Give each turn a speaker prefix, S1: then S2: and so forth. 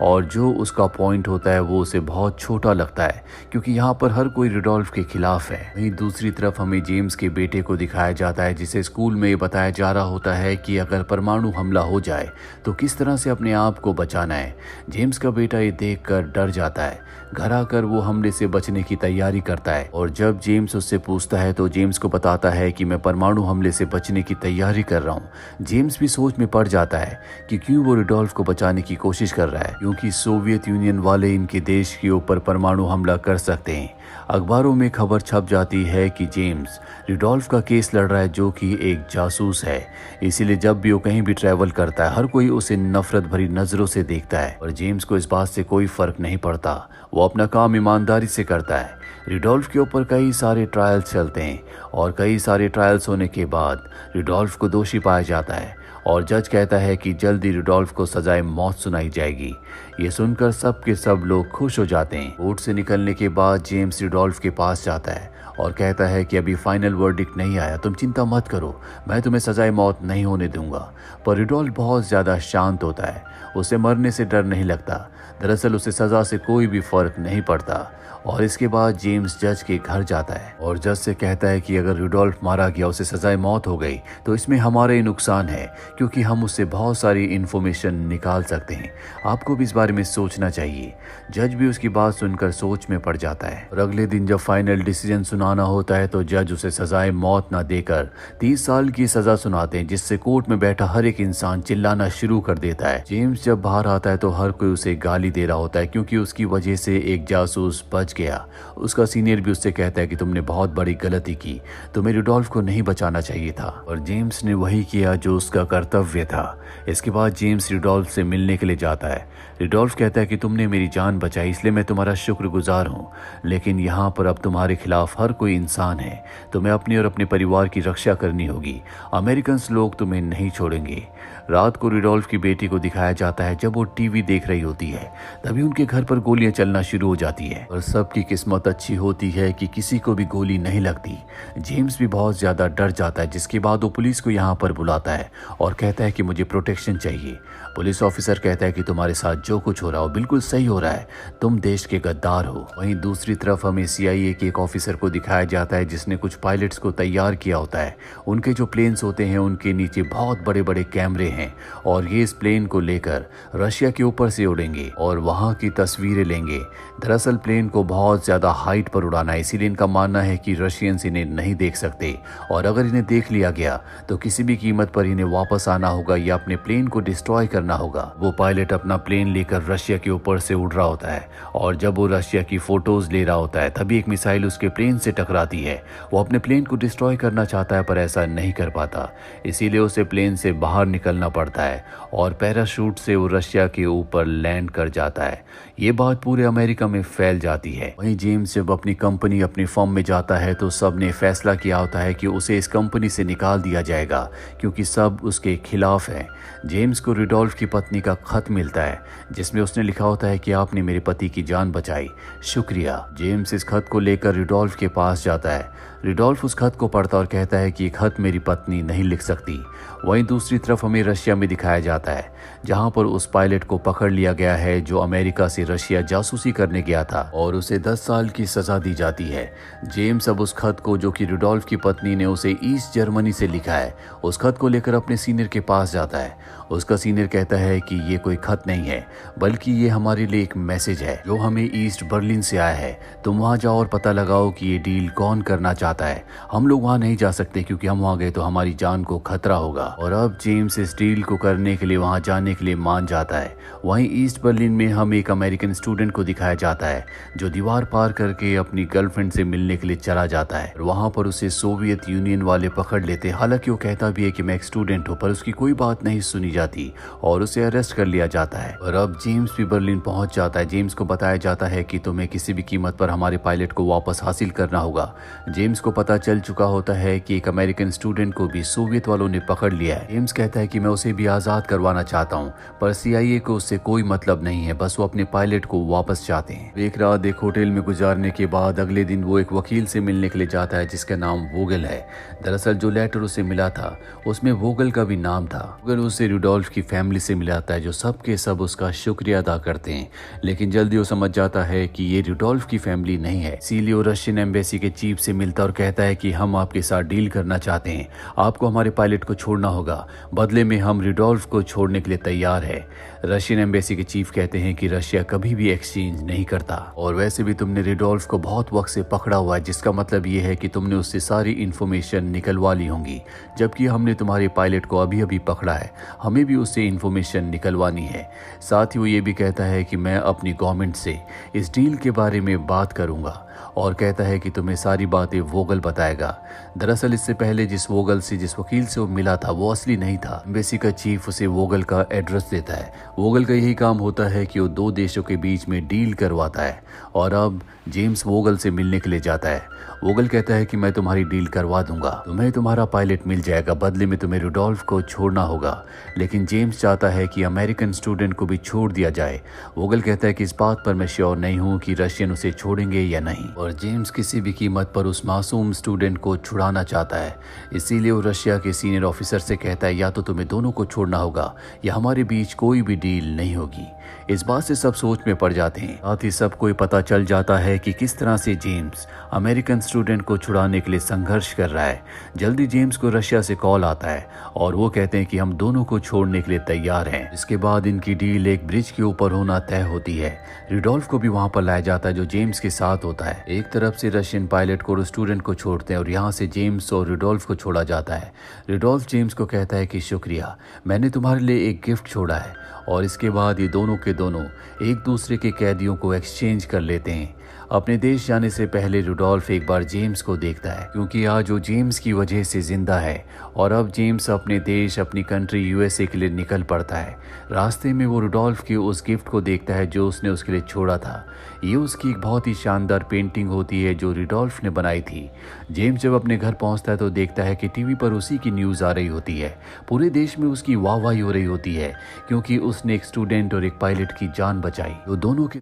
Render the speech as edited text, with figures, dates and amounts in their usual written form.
S1: और जो उसका पॉइंट होता है वो उसे बहुत छोटा लगता है क्योंकि यहाँ पर हर कोई रुडोल्फ के खिलाफ है। वहीं दूसरी तरफ हमें जेम्स के बेटे को दिखाया जाता है जिसे स्कूल में बताया जा रहा होता है कि अगर परमाणु हमला हो जाए तो किस तरह से अपने आप को बचाना है। जेम्स का बेटा ये देखकर डर जाता है। घर आकर वो हमले से बचने की तैयारी करता है और जब जेम्स उससे पूछता है तो जेम्स को बताता है कि मैं परमाणु हमले से बचने की तैयारी कर रहा हूँ। जेम्स भी सोच में पड़ जाता है कि क्यों वो रुडोल्फ को बचाने की कोशिश कर रहा है, क्योंकि सोवियत यूनियन वाले इनके देश के ऊपर परमाणु हमला कर सकते हैं। अखबारों में खबर छप जाती है कि जेम्स रुडोल्फ का केस लड़ रहा है जो कि एक जासूस है। इसीलिए जब भी वो कहीं भी ट्रैवल करता है हर कोई उसे नफरत भरी नजरों से देखता है और जेम्स को इस बात से कोई फर्क नहीं पड़ता। वो अपना काम ईमानदारी से करता है। रुडोल्फ के ऊपर कई सारे ट्रायल्स चलते हैं और कई सारे ट्रायल्स होने के बाद रुडोल्फ को दोषी पाया जाता है और जज कहता है कि जल्दी रुडोल्फ को सजाए मौत सुनाई जाएगी। ये सुनकर सब के सब लोग खुश हो जाते हैं। कोर्ट से निकलने के बाद जेम्स रुडोल्फ के पास जाता है और कहता है कि अभी फाइनल वर्डिक्ट नहीं आया, तुम चिंता मत करो, मैं तुम्हें सजाए मौत नहीं होने दूंगा। पर रुडोल्फ बहुत ज्यादा शांत होता है, उसे मरने से डर नहीं लगता। दरअसल उसे सजा से कोई भी फर्क नहीं पड़ता। और इसके बाद जेम्स जज के घर जाता है और जज से कहता है कि अगर रुडोल्फ मारा गया, उसे सजाए मौत हो गई, तो इसमें हमारा ही नुकसान है क्योंकि हम उससे बहुत सारी इन्फॉर्मेशन निकाल सकते हैं। आपको भी इस बारे में सोचना चाहिए। जज भी उसकी बात सुनकर सोच में पड़ जाता है और अगले दिन जब फाइनल डिसीजन सुनाना होता है तो जज उसे सजाए मौत न देकर 30 साल की सजा सुनाते हैं, जिससे कोर्ट में बैठा हर एक इंसान चिल्लाना शुरू कर देता है। जेम्स जब बाहर आता है तो हर कोई उसे गाली दे रहा होता है क्योंकि उसकी वजह से एक जासूस बच गया। उसका सीनियर भी उससे कहता है कि तुमने बहुत बड़ी गलती की, तुम्हें रुडोल्फ को नहीं बचाना चाहिए था। और जेम्स ने वही किया जो उसका कर्तव्य था। इसके बाद जेम्स रुडोल्फ से मिलने के लिए जाता है। रुडोल्फ कहता है कि तुमने मेरी जान बचाई, इसलिए मैं तुम्हारा शुक्रगुजार हूँ, लेकिन यहाँ पर अब तुम्हारे खिलाफ हर कोई इंसान है। तुम्हें अपनी और अपने परिवार की रक्षा करनी होगी। अमेरिकन लोग तुम्हें नहीं छोड़ेंगे। रात को रुडोल्फ की बेटी को दिखाया जाता है जब वो टीवी देख रही होती है, तभी उनके घर पर गोलियां चलना शुरू हो जाती है और सबकी किस्मत अच्छी होती है कि किसी को भी गोली नहीं लगती। जेम्स भी बहुत ज्यादा डर जाता है, जिसके बाद वो पुलिस को यहाँ पर बुलाता है और कहता है कि मुझे प्रोटेक्शन चाहिए। पुलिस ऑफिसर कहता है कि तुम्हारे साथ जो कुछ हो रहा हो बिल्कुल सही हो रहा है, तुम देश के गद्दार हो। वहीं दूसरी तरफ हमें CIA के एक ऑफिसर को दिखाया जाता है जिसने कुछ पायलट्स को तैयार किया होता है। उनके जो प्लेन्स होते हैं उनके नीचे बहुत बड़े बड़े कैमरे हैं और ये इस प्लेन को लेकर रशिया के ऊपर से उड़ेंगे और वहां की तस्वीरें लेंगे। दरअसल प्लेन को बहुत ज्यादा हाइट पर उड़ाना है, इसीलिए इनका मानना है कि रशियंस इन्हें नहीं देख सकते और अगर इन्हें देख लिया गया तो किसी भी कीमत पर इन्हें वापस आना होगा या अपने प्लेन को डिस्ट्रॉय करना होगा। वो पायलट अपना प्लेन लेकर रशिया के ऊपर से उड़ रहा होता है और जब वो रशिया की फोटोज ले रहा होता है तभी एक मिसाइल उसके प्लेन से टकराती है। वो अपने प्लेन को डिस्ट्रॉय करना चाहता है पर ऐसा नहीं कर पाता, इसीलिए उसे प्लेन से बाहर निकलना पड़ता है और पैराशूट से वो रशिया के ऊपर लैंड कर जाता है। ये बात पूरे अमेरिका में फैल जाती है। वहीं जेम्स जब अपनी कंपनी अपनी फर्म में जाता है तो सब ने फैसला किया होता है कि उसे इस कंपनी से निकाल दिया जाएगा क्योंकि सब उसके खिलाफ है। जेम्स को रुडोल्फ की पत्नी का खत मिलता है जिसमें उसने लिखा होता है कि आपने मेरे पति की जान बचाई, शुक्रिया। जेम्स इस खत को लेकर रुडोल्फ के पास जाता है। रुडोल्फ उस खत को पढ़ता और कहता है कि ये खत मेरी पत्नी नहीं लिख सकती। वहीं दूसरी तरफ हमें रशिया में दिखाया जाता है जहां पर उस पायलट को पकड़ लिया गया है जो अमेरिका से रशिया जासूसी करने गया था और उसे 10 साल की सजा दी जाती है। जेम्स अब उस खत को जो कि रुडोल्फ की पत्नी ने उसे ईस्ट जर्मनी से लिखा है, उस खत को लेकर अपने सीनियर के पास जाता है। उसका सीनियर कहता है कि ये कोई खत नहीं है बल्कि ये हमारे लिए एक मैसेज है जो हमें ईस्ट बर्लिन से आया है। तुम वहां जाओ और पता लगाओ कि ये डील कौन करना चाहता है। हम लोग वहां नहीं जा सकते क्योंकि हम वहां गए तो हमारी जान को खतरा होगा। और अब जेम्स इस डील को करने के लिए वहां जाने के लिए मान जाता है। वहीं ईस्ट बर्लिन में हम एक अमेरिकन स्टूडेंट को दिखाया जाता है जो दीवार पार करके अपनी गर्लफ्रेंड से मिलने के लिए चला जाता है। वहां पर उसे सोवियत यूनियन वाले पकड़ लेते। हालांकि वो कहता भी है कि मैं एक स्टूडेंट हूँ, पर उसकी कोई बात नहीं सुनी जाती और उसे अरेस्ट कर लिया जाता है। और अब जेम्स भी बर्लिन पहुंच जाता है। जेम्स को बताया जाता है कि तुम्हें किसी भी कीमत पर हमारे पायलट को वापस हासिल करना देखना होगा। जेम्स को पता चल चुका होता है कि एक अमेरिकन स्टूडेंट को भी सोवियत वालों ने पकड़ लिया है। जेम्स कहता है कि मैं उसे भी आज़ाद करवाना चाहता हूँ, पर CIA को उससे कोई मतलब नहीं है, बस वो अपने पायलट को वापस चाहते हैं। एक रात एक होटल में गुजारने के बाद अगले दिन वो एक वकील से मिलने के लिए जाता है जिसका नाम वोगल है। दरअसल जो लेटर उसे मिला था उसमें वोगल का भी नाम था। वोगल उसे रुडोल्फ की फैमिली से मिलाता है जो सब के सब उसका शुक्रिया अदा करते हैं, लेकिन जल्दी वो समझ जाता है कि ये रुडोल्फ की फैमिली नहीं है। इसीलिए वो रशियन एम्बेसी के चीफ से मिलता और कहता है कि हम आपके साथ डील करना चाहते हैं, आपको हमारे पायलट को छोड़ना होगा, बदले में हम रुडोल्फ को छोड़ने के लिए तैयार है। रशियन एम्बेसी के चीफ कहते हैं कि रशिया कभी भी एक्सचेंज नहीं करता, और वैसे भी तुमने रुडोल्फ को बहुत वक्त से पकड़ा हुआ है, जिसका मतलब ये है कि तुमने उससे सारी इंफॉर्मेशन निकलवा ली होंगी, जबकि हमने तुम्हारे पायलट को अभी अभी पकड़ा है, हमें भी उससे इंफॉर्मेशन निकलवानी है। साथ ही वो ये भी कहता है कि मैं अपनी गवर्नमेंट से इस डील के बारे में बात करूंगा, और कहता है कि तुम्हें सारी बातें वोगल बताएगा। दरअसल इससे पहले जिस वकील से वो मिला था वो असली नहीं था। एम्बेसी का चीफ उसे वोगल का एड्रेस देता है। वोगल का यही काम होता है कि वो दो देशों के बीच में डील करवाता है, और अब जेम्स वोगल से मिलने के लिए जाता है। वोगल कहता है कि मैं तुम्हारी डील करवा दूंगा, तुम्हें तुम्हारा पायलट मिल जाएगा, बदले में तुम्हें रुडोल्फ को छोड़ना होगा। लेकिन जेम्स चाहता है कि अमेरिकन स्टूडेंट को भी छोड़ दिया जाए। वोगल कहता है कि इस बात पर मैं श्योर नहीं हूँ कि रशियन उसे छोड़ेंगे या नहीं, और जेम्स किसी भी कीमत पर उस मासूम स्टूडेंट को छुड़ाना चाहता है। इसीलिए वो रशिया के सीनियर ऑफिसर से कहता है या तो तुम्हें दोनों को छोड़ना होगा या हमारे बीच कोई भी डील नहीं होगी। इस बात से सब सोच में पड़ जाते हैं। साथ ही सबको पता चल जाता है कि किस तरह से जेम्स अमेरिकन स्टूडेंट को छुड़ाने के लिए संघर्ष कर रहा है। जल्दी जेम्स को रशिया से कॉल आता है और वो कहते हैं कि हम दोनों को छोड़ने के लिए तैयार हैं। इसके बाद इनकी डील एक ब्रिज के ऊपर होना तय होती है। रुडोल्फ को भी वहां पर लाया जाता है जो जेम्स के साथ होता है। एक तरफ से रशियन पायलट को और स्टूडेंट को छोड़ते हैं और यहाँ से जेम्स और रुडोल्फ को छोड़ा जाता है। रुडोल्फ जेम्स को कहता है कि शुक्रिया, मैंने तुम्हारे लिए एक गिफ्ट छोड़ा है, और इसके बाद ये दोनों के दोनों एक दूसरे के कैदियों को एक्सचेंज कर लेते हैं। अपने देश जाने से पहले रुडोल्फ एक बार जेम्स को देखता है, क्योंकि आज वो जेम्स की वजह से जिंदा है, और अब जेम्स अपने देश अपनी कंट्री USA के लिए निकल पड़ता है। रास्ते में वो रुडोल्फ के उस गिफ्ट को देखता है जो उसने उसके लिए छोड़ा था। ये उसकी एक बहुत ही शानदार पेंटिंग होती है जो रुडोल्फ ने बनाई थी। जेम्स जब अपने घर पहुंचता है तो देखता है कि टीवी पर उसी की न्यूज़ आ रही होती है। पूरे देश में उसकी वाहवाही हो रही होती है, क्योंकि उसने एक स्टूडेंट और एक पायलट की जान बचाई। वो दोनों के